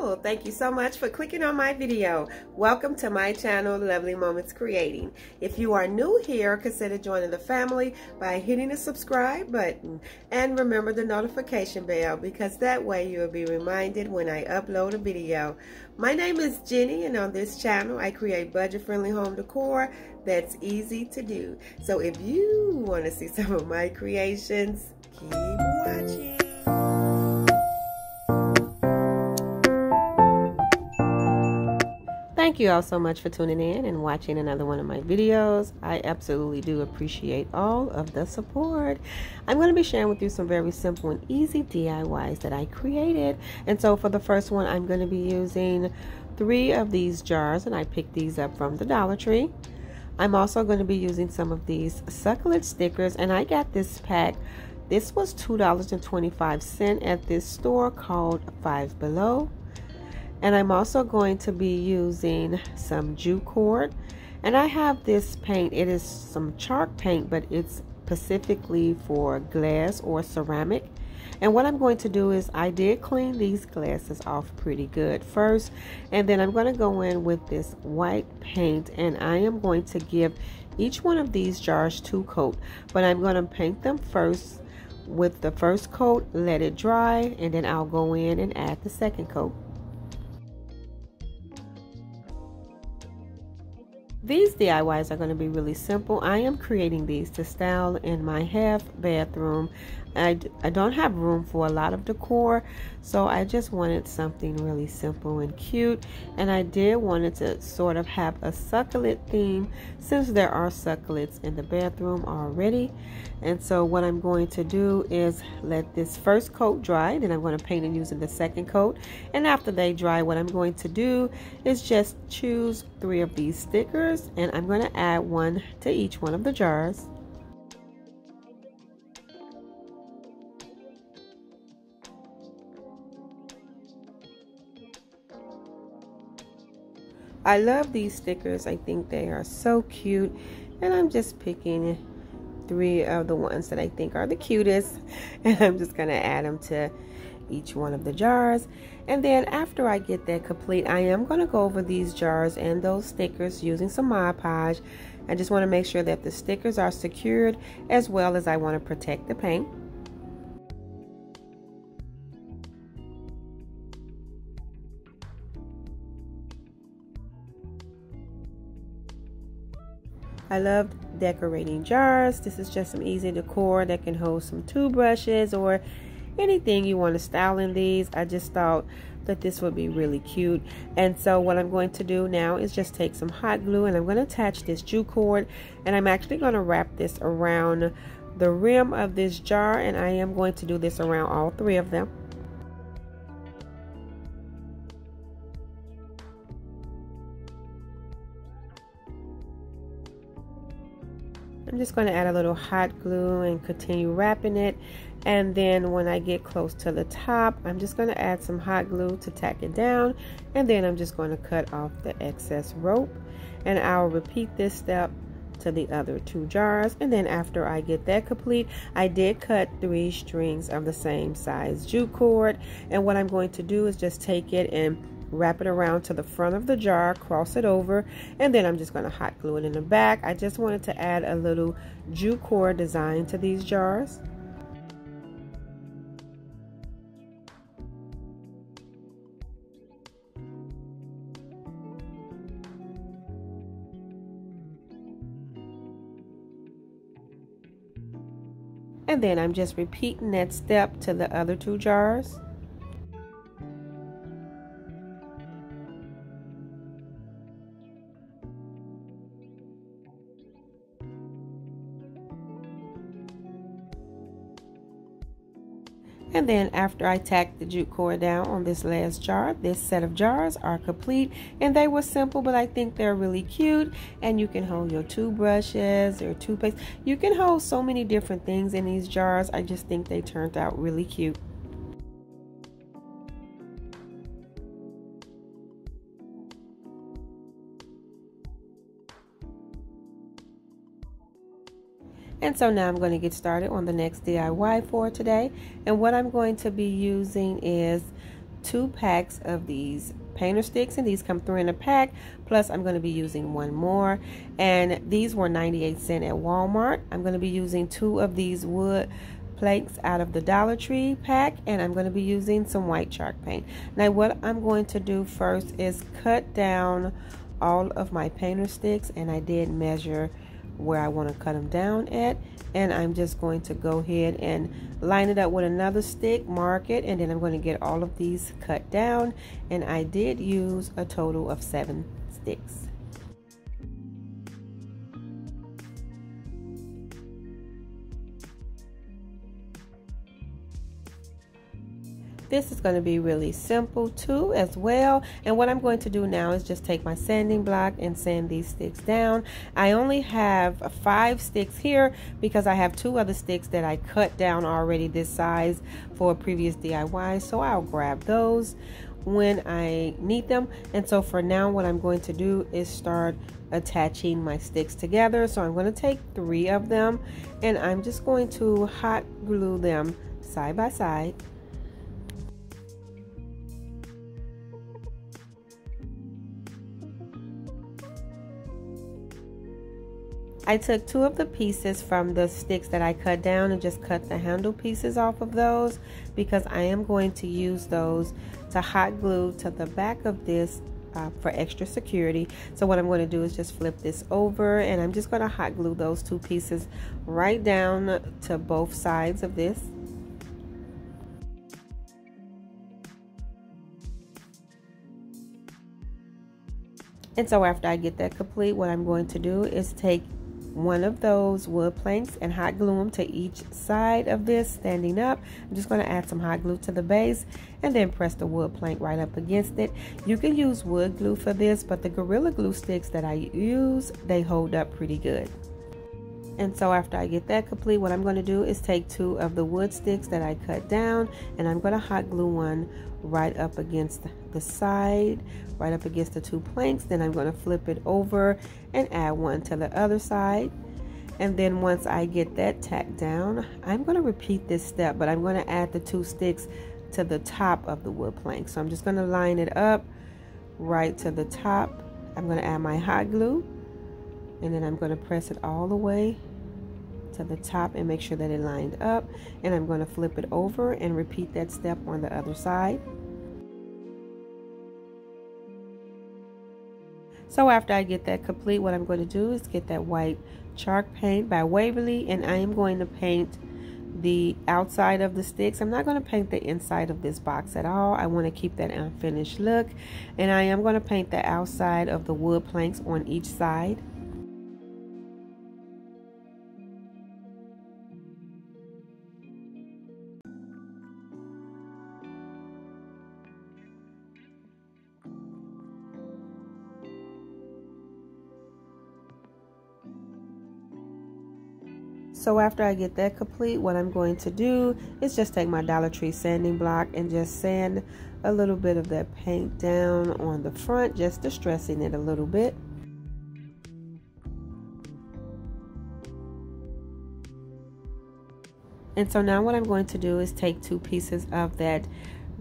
Cool. Thank you so much for clicking on my video. Welcome to my channel, Lovely Moments Creating. If you are new here, consider joining the family by hitting the subscribe button and remember the notification bell, because that way you'll be reminded when I upload a video. My name is Jenny, and on this channel I create budget-friendly home decor that's easy to do. So if you want to see some of my creations, keep watching. Thank you all so much for tuning in and watching another one of my videos. I absolutely do appreciate all of the support. I'm going to be sharing with you some very simple and easy DIYs that I created. And so for the first one, I'm going to be using 3 of these jars, and I picked these up from the Dollar Tree. I'm also going to be using some of these succulent stickers, and I got this pack. This was $2.25 at this store called Five Below. And I'm also going to be using some jute cord, and I have this paint. It is some chalk paint, but it's specifically for glass or ceramic. And what I'm going to do is I did clean these glasses off pretty good first, and then I'm going to go in with this white paint, and I am going to give each one of these jars 2 coats, but I'm going to paint them first with the first coat, let it dry, and then I'll go in and add the second coat. These DIYs are going to be really simple. I am creating these to style in my half bathroom. I don't have room for a lot of decor, so I just wanted something really simple and cute, and I did wanted to sort of have a succulent theme since there are succulents in the bathroom already. And so what I'm going to do is let this first coat dry, then I'm going to paint it using the second coat, and after they dry, what I'm going to do is just choose 3 of these stickers, and I'm going to add 1 to each one of the jars. I love these stickers. I think they are so cute, and I'm just picking 3 of the ones that I think are the cutest, and I'm just going to add them to each one of the jars. And then after I get that complete, I am going to go over these jars and those stickers using some Mod Podge. I just want to make sure that the stickers are secured, as well as I want to protect the paint. I love decorating jars. This is just some easy decor that can hold some toothbrushes or anything you want to style in these. I just thought that this would be really cute. And so what I'm going to do now is just take some hot glue, and I'm going to attach this jute cord, and I'm actually going to wrap this around the rim of this jar, and I am going to do this around all 3 of them. I'm just going to add a little hot glue and continue wrapping it, and then when I get close to the top, I'm just going to add some hot glue to tack it down, and then I'm just going to cut off the excess rope, and I'll repeat this step to the other 2 jars. And then after I get that complete, I did cut 3 strings of the same size jute cord, and what I'm going to do is just take it and wrap it around to the front of the jar, cross it over, and then I'm just going to hot glue it in the back. I just wanted to add a little jute cord design to these jars. And then I'm just repeating that step to the other 2 jars. And then after I tacked the jute cord down on this last jar, this set of jars are complete, and they were simple, but I think they're really cute. And you can hold your toothbrushes or toothpaste. You can hold so many different things in these jars. I just think they turned out really cute. And so now I'm going to get started on the next DIY for today. And what I'm going to be using is 2 packs of these painter sticks, and these come 3 in a pack, plus I'm going to be using 1 more, and these were 98 cents at Walmart. I'm going to be using 2 of these wood planks out of the Dollar Tree pack, and I'm going to be using some white chalk paint. Now what I'm going to do first is cut down all of my painter sticks, and I did measure where I want to cut them down at, and I'm just going to go ahead and line it up with another stick, mark it, and then I'm going to get all of these cut down, and I did use a total of 7 sticks. This is going to be really simple too as well, and what I'm going to do now is just take my sanding block and sand these sticks down. I only have 5 sticks here because I have 2 other sticks that I cut down already this size for a previous DIY, so I'll grab those when I need them. And so for now what I'm going to do is start attaching my sticks together. So I'm going to take 3 of them, and I'm just going to hot glue them side by side. I took 2 of the pieces from the sticks that I cut down and just cut the handle pieces off of those, because I am going to use those to hot glue to the back of this for extra security. So what I'm going to do is just flip this over, and I'm just going to hot glue those 2 pieces right down to both sides of this. And so after I get that complete, what I'm going to do is take one of those wood planks and hot glue them to each side of this standing up. I'm just going to add some hot glue to the base and then press the wood plank right up against it. You can use wood glue for this, but the Gorilla Glue sticks that I use, they hold up pretty good. And so after I get that complete, what I'm going to do is take 2 of the wood sticks that I cut down, and I'm going to hot glue one right up against the side, right up against the 2 planks. Then I'm going to flip it over and add one to the other side. And then once I get that tacked down, I'm going to repeat this step, but I'm going to add the 2 sticks to the top of the wood plank. So I'm just going to line it up right to the top. I'm going to add my hot glue, and then I'm going to press it all the way to the top and make sure that it lined up, and I'm going to flip it over and repeat that step on the other side. So after I get that complete, what I'm going to do is get that white chalk paint by Waverly, and I am going to paint the outside of the sticks. I'm not going to paint the inside of this box at all. I want to keep that unfinished look, and I am going to paint the outside of the wood planks on each side. So after I get that complete, what I'm going to do is just take my Dollar Tree sanding block and just sand a little bit of that paint down on the front, just distressing it a little bit. And so now what I'm going to do is take 2 pieces of that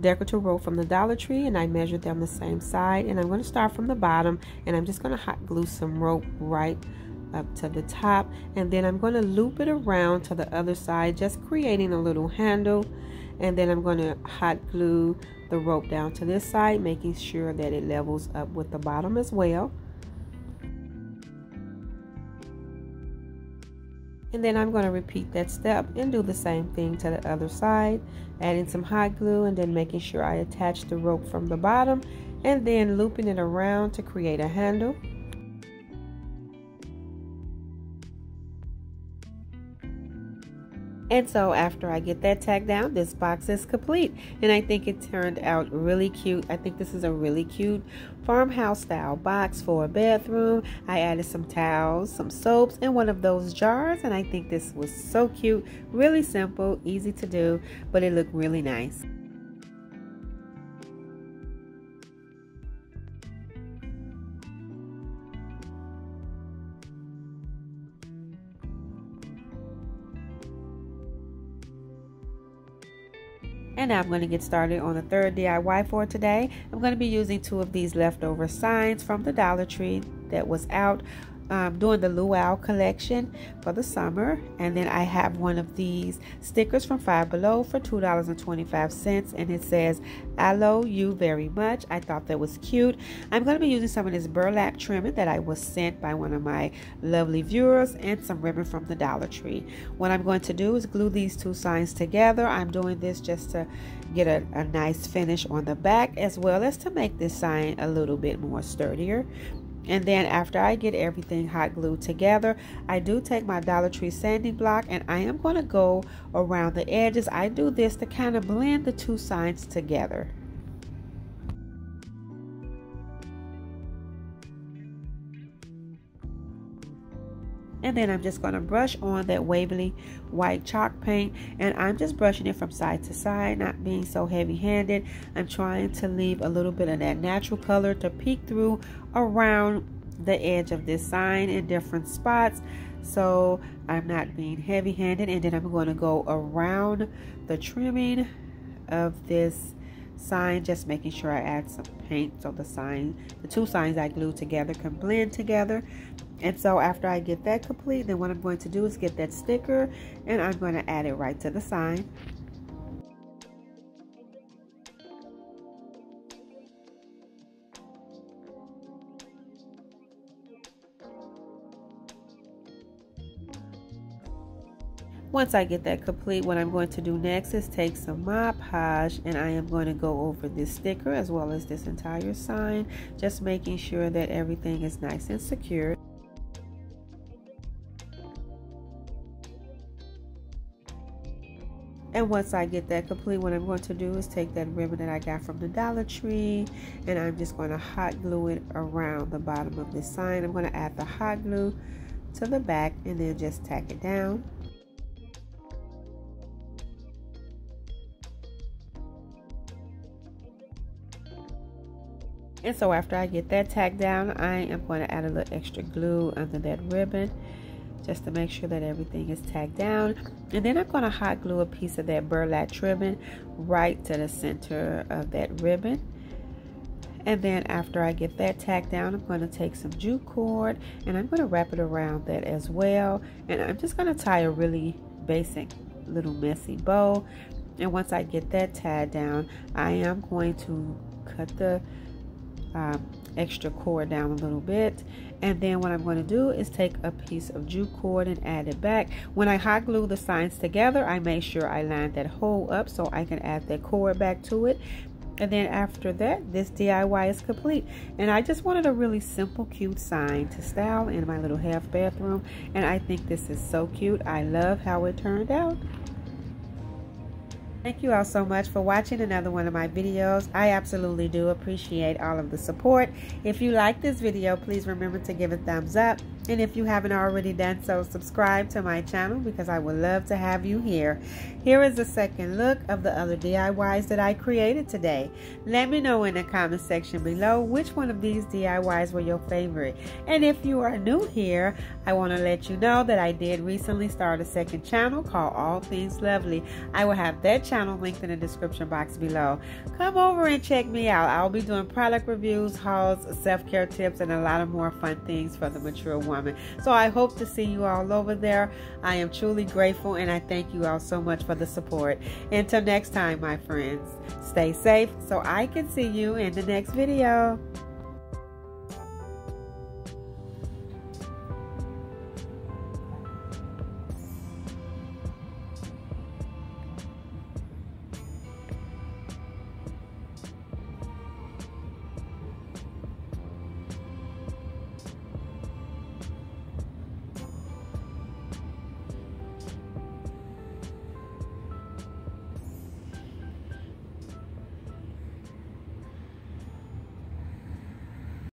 decorative rope from the Dollar Tree, and I measured them the same side, and I'm going to start from the bottom, and I'm just going to hot glue some rope right up to the top, and then I'm going to loop it around to the other side, just creating a little handle, and then I'm going to hot glue the rope down to this side, making sure that it levels up with the bottom as well. And then I'm going to repeat that step and do the same thing to the other side, adding some hot glue and then making sure I attach the rope from the bottom, and then looping it around to create a handle. And so after I get that tacked down, this box is complete, and I think it turned out really cute. I think this is a really cute farmhouse style box for a bedroom. I added some towels, some soaps, and one of those jars, and I think this was so cute. Really simple, easy to do, but it looked really nice. And now I'm going to get started on the third DIY for today. I'm going to be using 2 of these leftover signs from the Dollar Tree that was out doing the luau collection for the summer. And then I have one of these stickers from Five Below for $2.25, and it says "I love you very much." I thought that was cute. I'm going to be using some of this burlap trimming that I was sent by one of my lovely viewers, and some ribbon from the Dollar Tree. What I'm going to do is glue these 2 signs together. I'm doing this just to get a nice finish on the back, as well as to make this sign a little bit more sturdier. And then after I get everything hot glued together, I do take my Dollar Tree sanding block and I am going to go around the edges. I do this to kind of blend the 2 signs together. And then I'm just going to brush on that Waverly white chalk paint, and I'm just brushing it from side to side, not being so heavy-handed. I'm trying to leave a little bit of that natural color to peek through around the edge of this sign in different spots, so I'm not being heavy-handed. And then I'm going to go around the trimming of this sign, just making sure I add some paint so the 2 signs I glued together can blend together. And so after I get that complete, then what I'm going to do is get that sticker and I'm going to add it right to the sign. Once I get that complete, what I'm going to do next is take some Mod Podge and I am going to go over this sticker as well as this entire sign, just making sure that everything is nice and secure. And once I get that complete, what I'm going to do is take that ribbon that I got from the Dollar Tree and I'm just going to hot glue it around the bottom of this sign. I'm going to add the hot glue to the back and then just tack it down. And so after I get that tacked down, I am going to add a little extra glue under that ribbon, just to make sure that everything is tacked down. And then I'm going to hot glue a piece of that burlap trimming right to the center of that ribbon. And then after I get that tacked down, I'm going to take some jute cord and I'm going to wrap it around that as well. And I'm just going to tie a really basic little messy bow. And once I get that tied down, I am going to cut the extra cord down a little bit, and then what I'm going to do is take a piece of jute cord and add it back. When I hot glue the signs together, I make sure I line that hole up so I can add that cord back to it. And then after that, this DIY is complete. And I just wanted a really simple, cute sign to style in my little half bathroom, and I think this is so cute. I love how it turned out. Thank you all so much for watching another one of my videos. I absolutely do appreciate all of the support. If you like this video, please remember to give it a thumbs up. And if you haven't already done so, subscribe to my channel because I would love to have you here. Here is a second look of the other DIYs that I created today. Let me know in the comment section below which one of these DIYs were your favorite. And if you are new here, I want to let you know that I did recently start a second channel called All Things Lovely. I will have that channel linked in the description box below. Come over and check me out. I'll be doing product reviews, hauls, self-care tips, and a lot of more fun things for the mature woman. So I hope to see you all over there. I am truly grateful and I thank you all so much for the support. Until next time, my friends, stay safe so I can see you in the next video.